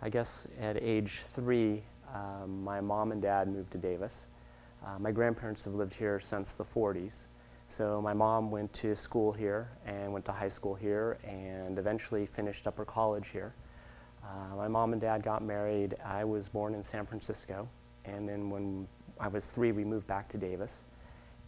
I guess at age 3, my mom and dad moved to Davis. My grandparents have lived here since the 40s. So my mom went to school here and went to high school here and eventually finished upper college here. My mom and dad got married. I was born in San Francisco, and then when I was 3, we moved back to Davis.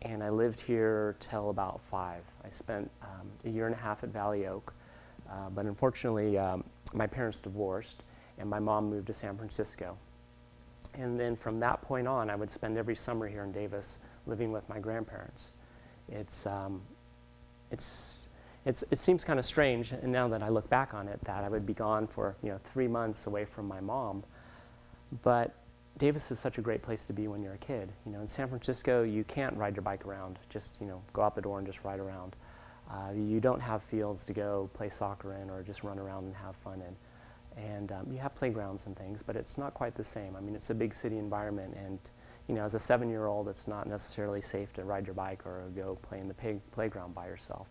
And I lived here till about 5. I spent a year and a half at Valley Oak, but unfortunately my parents divorced and my mom moved to San Francisco. And then from that point on, I would spend every summer here in Davis living with my grandparents. It seems kind of strange, and now that I look back on it, that I would be gone for 3 months away from my mom. But Davis is such a great place to be when you're a kid. In San Francisco, you can't ride your bike around. Just go out the door and just ride around. You don't have fields to go play soccer in or just run around and have fun in. And you have playgrounds and things, but it's not quite the same. I mean, it's a big city environment, and as a 7-year-old, it's not necessarily safe to ride your bike or go play in the playground by yourself.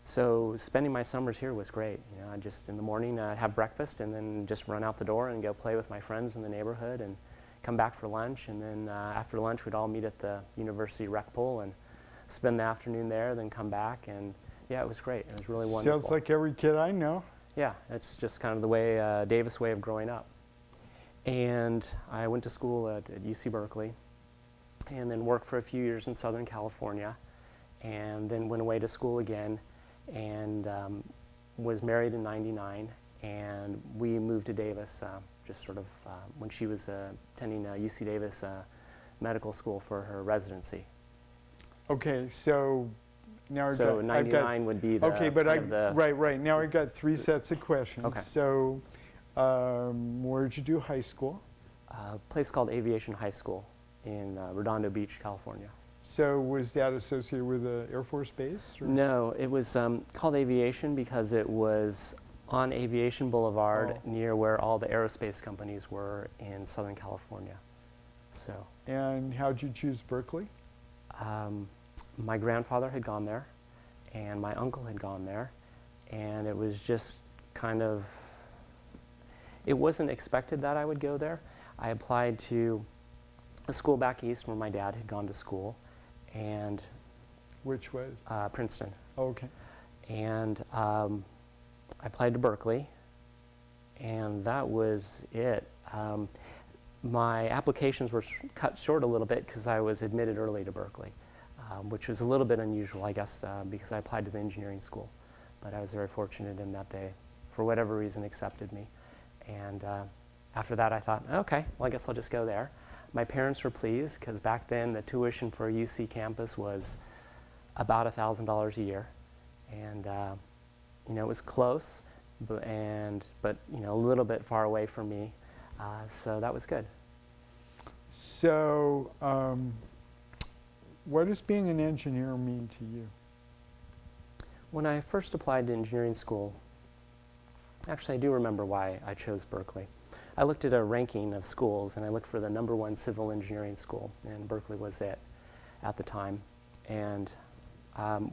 So spending my summers here was great. I just in the morning have breakfast and then just run out the door and go play with my friends in the neighborhood and come back for lunch. And then after lunch, we'd all meet at the university rec pool and spend the afternoon there, then come back. And yeah, it was great. It was really wonderful. Sounds like every kid I know. Yeah, it's just kind of the way, Davis way of growing up. And I went to school at UC Berkeley and then worked for a few years in Southern California and then went away to school again and was married in '99, and we moved to Davis just sort of when she was attending UC Davis medical school for her residency. Okay, so now so 99 would be the okay, but right now I've got 3 sets of questions. Okay. So where did you do high school? A place called Aviation High School in Redondo Beach, California. So was that associated with the Air Force Base? Or? No, it was called Aviation because it was on Aviation Boulevard near where all the aerospace companies were in Southern California. So. And how did you choose Berkeley? My grandfather had gone there, and my uncle had gone there, and it was just kind of, it wasn't expected that I would go there. I applied to a school back east where my dad had gone to school, and which was? Princeton. Oh, okay. And I applied to Berkeley, and that was it. My applications were cut short a little bit because I was admitted early to Berkeley, which was a little bit unusual, I guess, because I applied to the engineering school. But I was very fortunate in that they, for whatever reason, accepted me. And after that, I thought, okay, well, I guess I'll just go there. My parents were pleased because back then the tuition for a UC campus was about $1,000 a year, and it was close, but a little bit far away from me, so that was good. So, what does being an engineer mean to you? When I first applied to engineering school, actually I do remember why I chose Berkeley. I looked at a ranking of schools and I looked for the #1 civil engineering school, and Berkeley was it at the time. And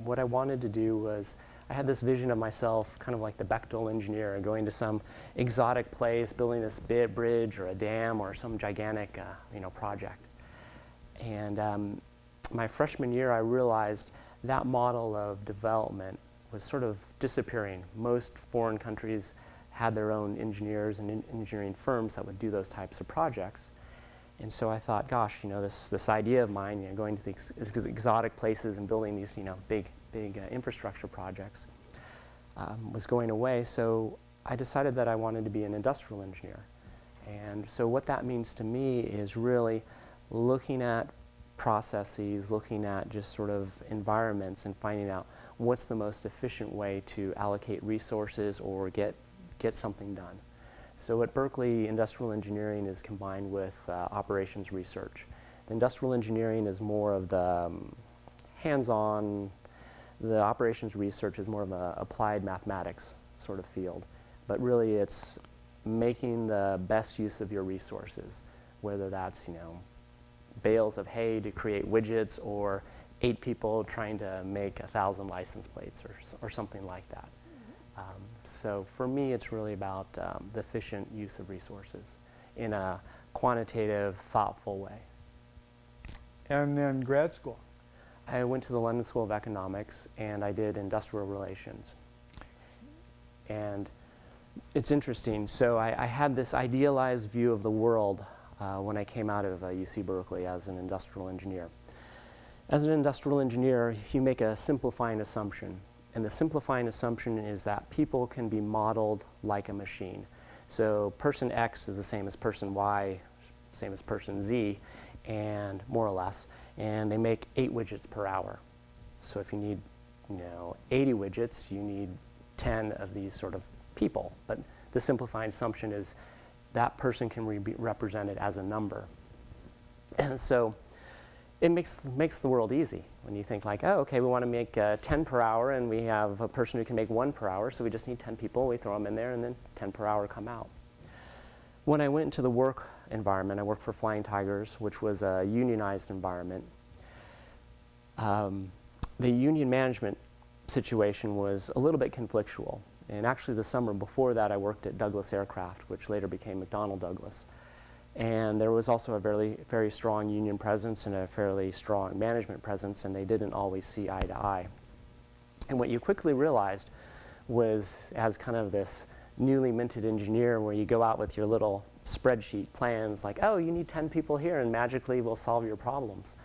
what I wanted to do was, I had this vision of myself kind of like the Bechtel engineer going to some exotic place, building this big bridge or a dam or some gigantic project. And my freshman year I realized that model of development was sort of disappearing. Most foreign countries had their own engineers and engineering firms that would do those types of projects. And so I thought, gosh, this idea of mine, going to these exotic places and building these, big infrastructure projects was going away. So I decided that I wanted to be an industrial engineer. And so what that means to me is really looking at processes, looking at just sort of environments and finding out what's the most efficient way to allocate resources or get something done. So at Berkeley, industrial engineering is combined with operations research. Industrial engineering is more of the hands-on, the operations research is more of an applied mathematics sort of field. But really it's making the best use of your resources, whether that's, bales of hay to create widgets or 8 people trying to make 1,000 license plates or something like that. So for me, it's really about the efficient use of resources in a quantitative, thoughtful way. And then grad school. I went to the London School of Economics and I did industrial relations. And it's interesting. So I had this idealized view of the world when I came out of UC Berkeley as an industrial engineer. As an industrial engineer, you make a simplifying assumption. And the simplifying assumption is that people can be modeled like a machine. So person X is the same as person Y, same as person Z, and more or less. And they make 8 widgets per hour. So if you need, 80 widgets, you need 10 of these sort of people. But the simplifying assumption is that person can be represented as a number. And so it makes the world easy when you think like, oh, okay, we want to make 10 per hour, and we have a person who can make 1 per hour, so we just need 10 people. We throw them in there, and then 10 per hour come out. When I went into the work environment, I worked for Flying Tigers, which was a unionized environment. The union management situation was a little bit conflictual. And actually the summer before that, I worked at Douglas Aircraft, which later became McDonnell Douglas. And there was also a very strong union presence and a fairly strong management presence, and they didn't always see eye to eye. And what you quickly realized was, as kind of this newly minted engineer, where you go out with your little spreadsheet plans, like, oh, you need 10 people here, and magically we'll solve your problems.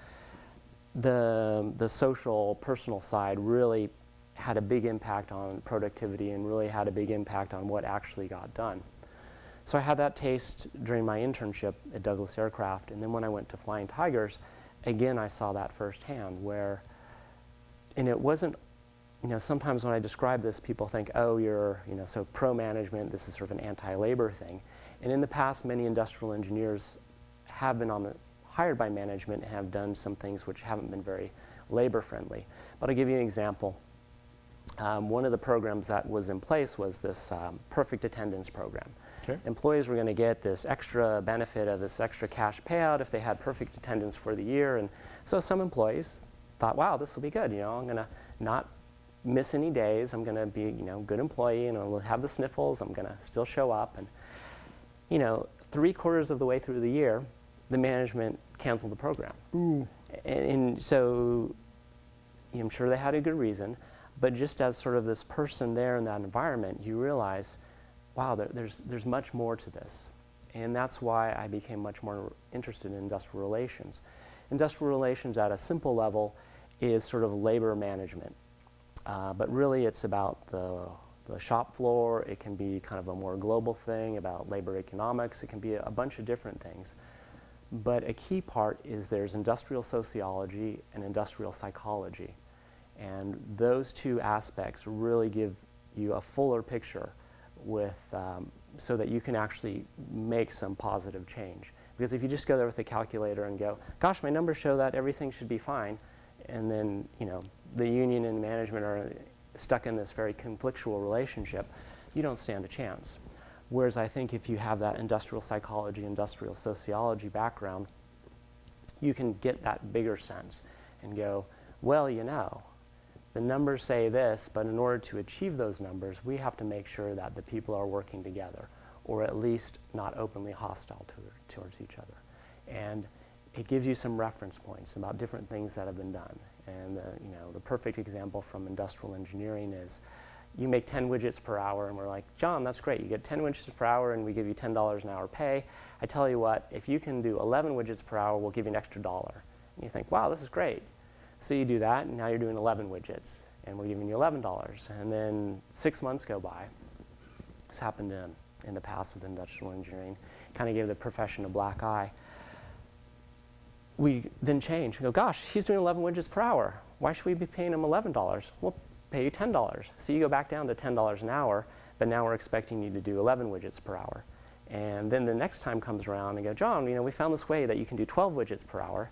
The social, personal side really had a big impact on productivity and really had a big impact on what actually got done. So I had that taste during my internship at Douglas Aircraft, and then when I went to Flying Tigers, again I saw that firsthand where, and it wasn't, sometimes when I describe this, people think, oh, you're, so pro-management, this is sort of an anti-labor thing. And in the past, many industrial engineers have been hired by management and have done some things which haven't been very labor-friendly. But I'll give you an example. One of the programs that was in place was this perfect attendance program. Okay. Employees were going to get this extra benefit of this extra cash payout if they had perfect attendance for the year. And so some employees thought, wow, this will be good. I'm going to not miss any days. I'm going to be, a good employee, and I'll have the sniffles. I'm going to still show up. And, 3/4 of the way through the year, the management canceled the program. Ooh. And so I'm sure they had a good reason. But just as sort of this person there in that environment, you realize, wow, there's much more to this. And that's why I became much more interested in industrial relations. Industrial relations at a simple level is sort of labor management. But really it's about the shop floor. It can be kind of a more global thing about labor economics. It can be a bunch of different things. But a key part is there's industrial sociology and industrial psychology. And those two aspects really give you a fuller picture with, so that you can actually make some positive change. Because if you just go there with a calculator and go, gosh, my numbers show that everything should be fine, and then the union and management are stuck in this very conflictual relationship, you don't stand a chance. Whereas I think if you have that industrial psychology, industrial sociology background, you can get that bigger sense and go, well, the numbers say this, but in order to achieve those numbers, we have to make sure that the people are working together, or at least not openly hostile towards each other. And it gives you some reference points about different things that have been done. And the perfect example from industrial engineering is you make 10 widgets per hour, and we're like, John, that's great. You get 10 widgets per hour, and we give you $10 an hour pay. I tell you what, if you can do 11 widgets per hour, we'll give you an extra $1. And you think, wow, this is great. So you do that, and now you're doing 11 widgets, and we're giving you $11. And then 6 months go by. This happened in the past with industrial engineering. Kind of gave the profession a black eye. We then change. We go, gosh, he's doing 11 widgets per hour. Why should we be paying him $11? We'll pay you $10. So you go back down to $10 an hour, but now we're expecting you to do 11 widgets per hour. And then the next time comes around and go, John, we found this way that you can do 12 widgets per hour.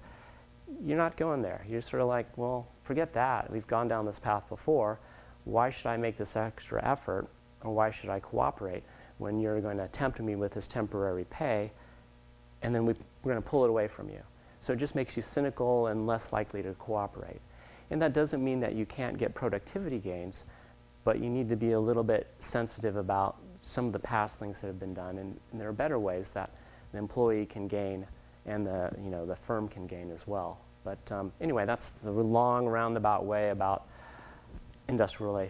You're not going there. You're sort of like, well, forget that. We've gone down this path before. Why should I make this extra effort, or why should I cooperate when you're going to tempt me with this temporary pay, and then we're going to pull it away from you? So it just makes you cynical and less likely to cooperate. And that doesn't mean that you can't get productivity gains, but you need to be a little bit sensitive about some of the past things that have been done, and there are better ways that the employee can gain and the firm can gain as well. But anyway, that's the long roundabout way about industrial relations.